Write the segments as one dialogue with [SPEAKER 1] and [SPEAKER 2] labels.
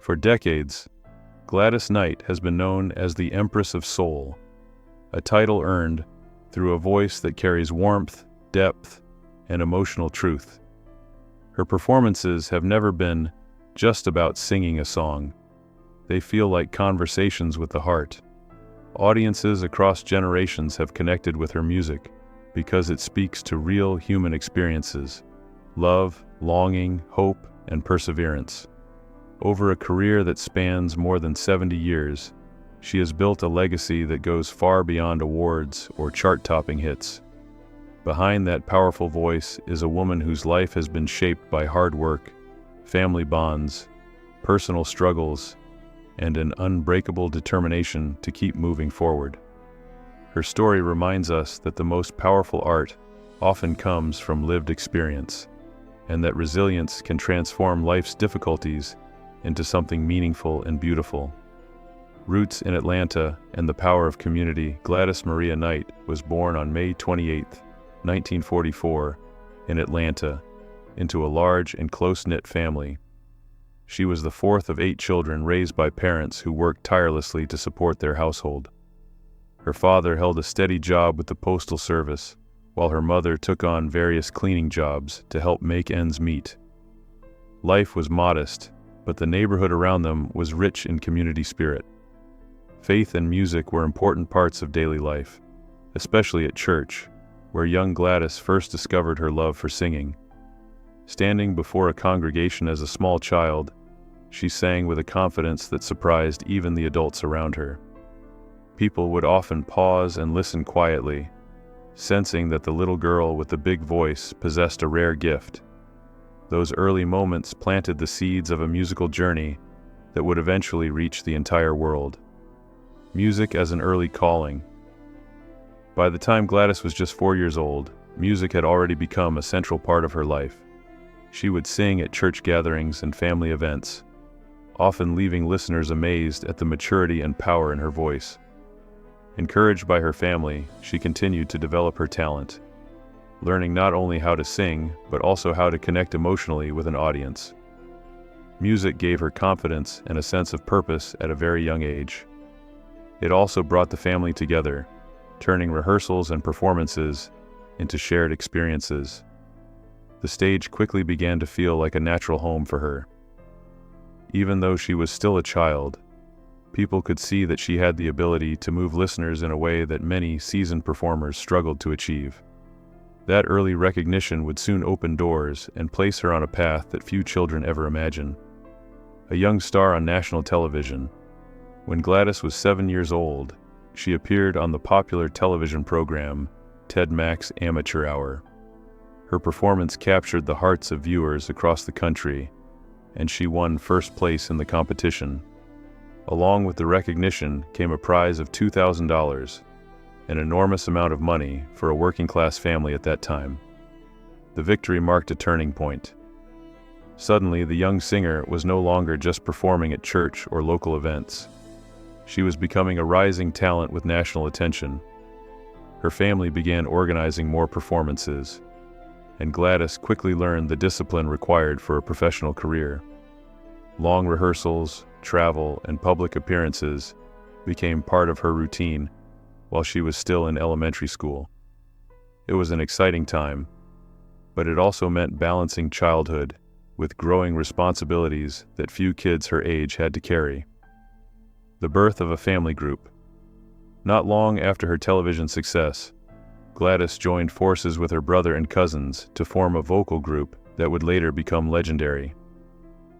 [SPEAKER 1] For decades, Gladys Knight has been known as the Empress of Soul, a title earned through a voice that carries warmth, depth, and emotional truth. Her performances have never been just about singing a song. They feel like conversations with the heart. Audiences across generations have connected with her music because it speaks to real human experiences: love, longing, hope, and perseverance. Over a career that spans more than 70 years, she has built a legacy that goes far beyond awards or chart-topping hits. Behind that powerful voice is a woman whose life has been shaped by hard work, family bonds, personal struggles, and an unbreakable determination to keep moving forward. Her story reminds us that the most powerful art often comes from lived experience, and that resilience can transform life's difficulties into something meaningful and beautiful. Roots in Atlanta and the power of community, Gladys Maria Knight was born on May 28, 1944, in Atlanta, into a large and close-knit family. She was the fourth of 8 children raised by parents who worked tirelessly to support their household. Her father held a steady job with the Postal Service, while her mother took on various cleaning jobs to help make ends meet. Life was modest, but the neighborhood around them was rich in community spirit. Faith and music were important parts of daily life, especially at church, where young Gladys first discovered her love for singing. Standing before a congregation as a small child, she sang with a confidence that surprised even the adults around her. People would often pause and listen quietly, sensing that the little girl with the big voice possessed a rare gift. Those early moments planted the seeds of a musical journey that would eventually reach the entire world. Music as an early calling. By the time Gladys was just 4 years old, music had already become a central part of her life. She would sing at church gatherings and family events, often leaving listeners amazed at the maturity and power in her voice. Encouraged by her family, she continued to develop her talent, learning not only how to sing, but also how to connect emotionally with an audience. Music gave her confidence and a sense of purpose at a very young age. It also brought the family together, turning rehearsals and performances into shared experiences. The stage quickly began to feel like a natural home for her. Even though she was still a child, people could see that she had the ability to move listeners in a way that many seasoned performers struggled to achieve. That early recognition would soon open doors and place her on a path that few children ever imagine. A young star on national television, when Gladys was 7 years old, she appeared on the popular television program Ted Mack's Amateur Hour. Her performance captured the hearts of viewers across the country, and she won first place in the competition. Along with the recognition came a prize of $2,000, an enormous amount of money for a working-class family at that time. The victory marked a turning point. Suddenly, the young singer was no longer just performing at church or local events. She was becoming a rising talent with national attention. Her family began organizing more performances, and Gladys quickly learned the discipline required for a professional career. Long rehearsals, travel, and public appearances became part of her routine while she was still in elementary school. It was an exciting time, but it also meant balancing childhood with growing responsibilities that few kids her age had to carry. The birth of a family group. Not long after her television success, Gladys joined forces with her brother and cousins to form a vocal group that would later become legendary,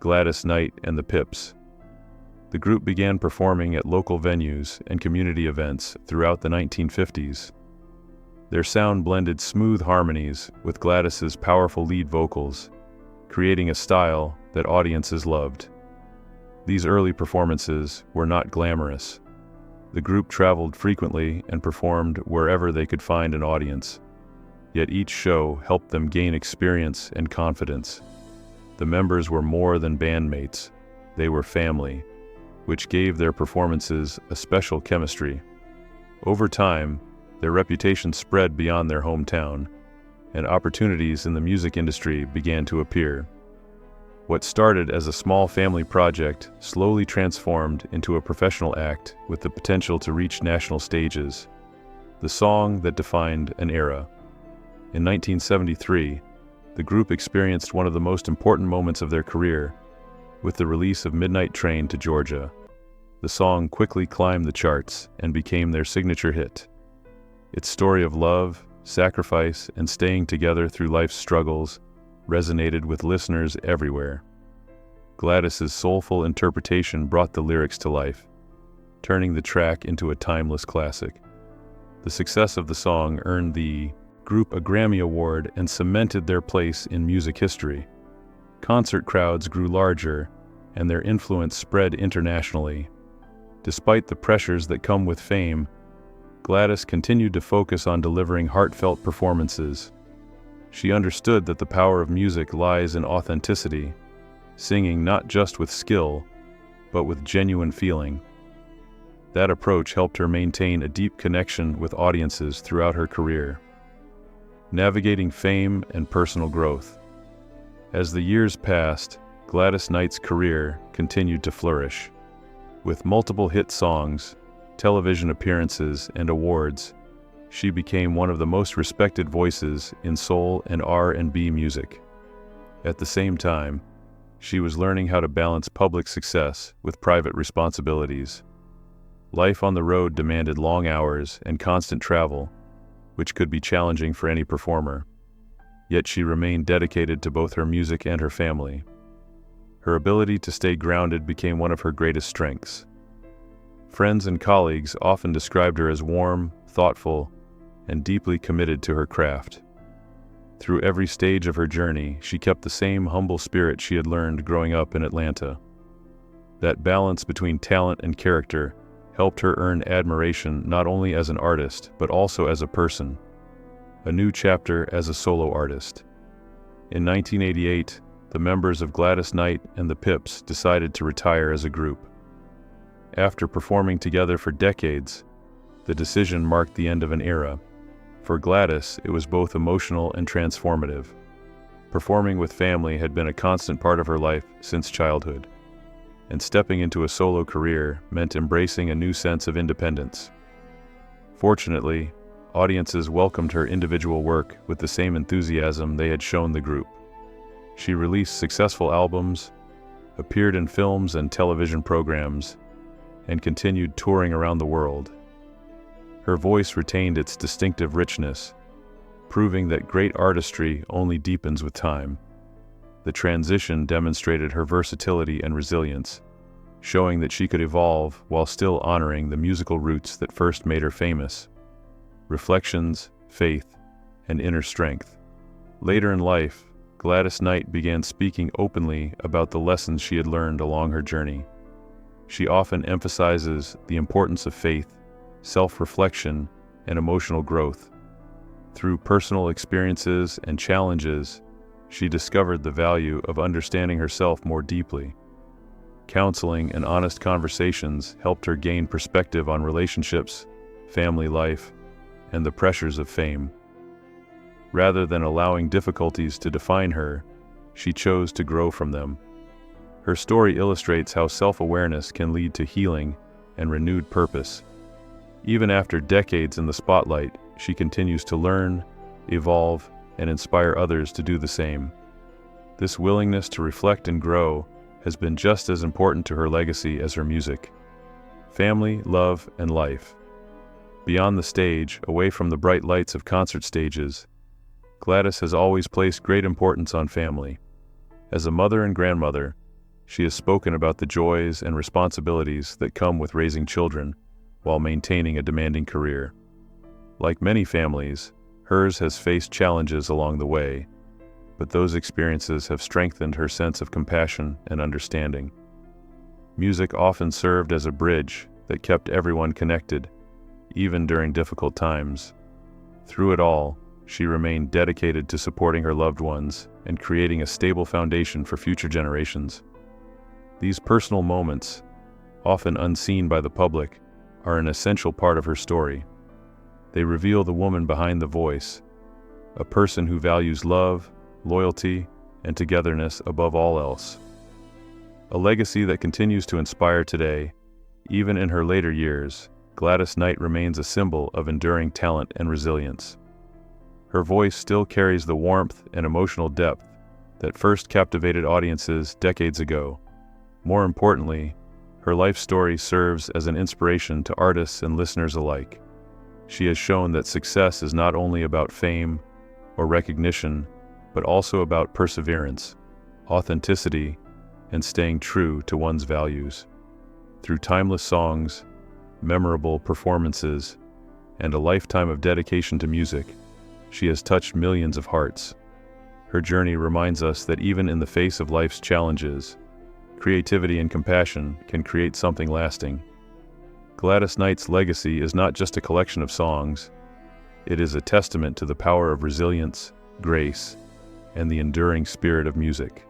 [SPEAKER 1] Gladys Knight and the Pips. The group began performing at local venues and community events throughout the 1950s. Their sound blended smooth harmonies with Gladys's powerful lead vocals, creating a style that audiences loved. These early performances were not glamorous. The group traveled frequently and performed wherever they could find an audience. Yet each show helped them gain experience and confidence. The members were more than bandmates. They were family, which gave their performances a special chemistry. Over time, their reputation spread beyond their hometown, and opportunities in the music industry began to appear. What started as a small family project slowly transformed into a professional act with the potential to reach national stages. The song that defined an era. In 1973, the group experienced one of the most important moments of their career with the release of Midnight Train to Georgia. The song quickly climbed the charts and became their signature hit. Its story of love, sacrifice, and staying together through life's struggles resonated with listeners everywhere. Gladys's soulful interpretation brought the lyrics to life, turning the track into a timeless classic. The success of the song earned the group a Grammy Award and cemented their place in music history. Concert crowds grew larger, and their influence spread internationally. Despite the pressures that come with fame, Gladys continued to focus on delivering heartfelt performances. She understood that the power of music lies in authenticity, singing not just with skill, but with genuine feeling. That approach helped her maintain a deep connection with audiences throughout her career. Navigating fame and personal growth. As the years passed, Gladys Knight's career continued to flourish. With multiple hit songs, television appearances, and awards, she became one of the most respected voices in soul and R&B music. At the same time, she was learning how to balance public success with private responsibilities. Life on the road demanded long hours and constant travel, which could be challenging for any performer. Yet she remained dedicated to both her music and her family. Her ability to stay grounded became one of her greatest strengths. Friends and colleagues often described her as warm, thoughtful, and deeply committed to her craft. Through every stage of her journey, she kept the same humble spirit she had learned growing up in Atlanta. That balance between talent and character helped her earn admiration not only as an artist, but also as a person. A new chapter as a solo artist. In 1988, the members of Gladys Knight and the Pips decided to retire as a group. After performing together for decades, the decision marked the end of an era. For Gladys, it was both emotional and transformative. Performing with family had been a constant part of her life since childhood, and stepping into a solo career meant embracing a new sense of independence. Fortunately, audiences welcomed her individual work with the same enthusiasm they had shown the group. She released successful albums, appeared in films and television programs, and continued touring around the world. Her voice retained its distinctive richness, proving that great artistry only deepens with time. The transition demonstrated her versatility and resilience, showing that she could evolve while still honoring the musical roots that first made her famous. Reflections, faith, and inner strength. Later in life, Gladys Knight began speaking openly about the lessons she had learned along her journey. She often emphasizes the importance of faith, self-reflection, and emotional growth. Through personal experiences and challenges, she discovered the value of understanding herself more deeply. Counseling and honest conversations helped her gain perspective on relationships, family life, and the pressures of fame. Rather than allowing difficulties to define her, she chose to grow from them. Her story illustrates how self-awareness can lead to healing and renewed purpose. Even after decades in the spotlight, she continues to learn, evolve, and inspire others to do the same. This willingness to reflect and grow has been just as important to her legacy as her music. Family, love, and life. Beyond the stage, away from the bright lights of concert stages, Gladys has always placed great importance on family. As a mother and grandmother, she has spoken about the joys and responsibilities that come with raising children while maintaining a demanding career. Like many families, hers has faced challenges along the way, but those experiences have strengthened her sense of compassion and understanding. Music often served as a bridge that kept everyone connected, even during difficult times. Through it all, she remained dedicated to supporting her loved ones and creating a stable foundation for future generations. These personal moments, often unseen by the public, are an essential part of her story. They reveal the woman behind the voice, a person who values love, loyalty, and togetherness above all else. A legacy that continues to inspire today, even in her later years. Gladys Knight remains a symbol of enduring talent and resilience. Her voice still carries the warmth and emotional depth that first captivated audiences decades ago. More importantly, her life story serves as an inspiration to artists and listeners alike. She has shown that success is not only about fame or recognition, but also about perseverance, authenticity, and staying true to one's values. Through timeless songs, memorable performances, and a lifetime of dedication to music, she has touched millions of hearts. Her journey reminds us that even in the face of life's challenges, creativity and compassion can create something lasting. Gladys Knight's legacy is not just a collection of songs, it is a testament to the power of resilience, grace, and the enduring spirit of music.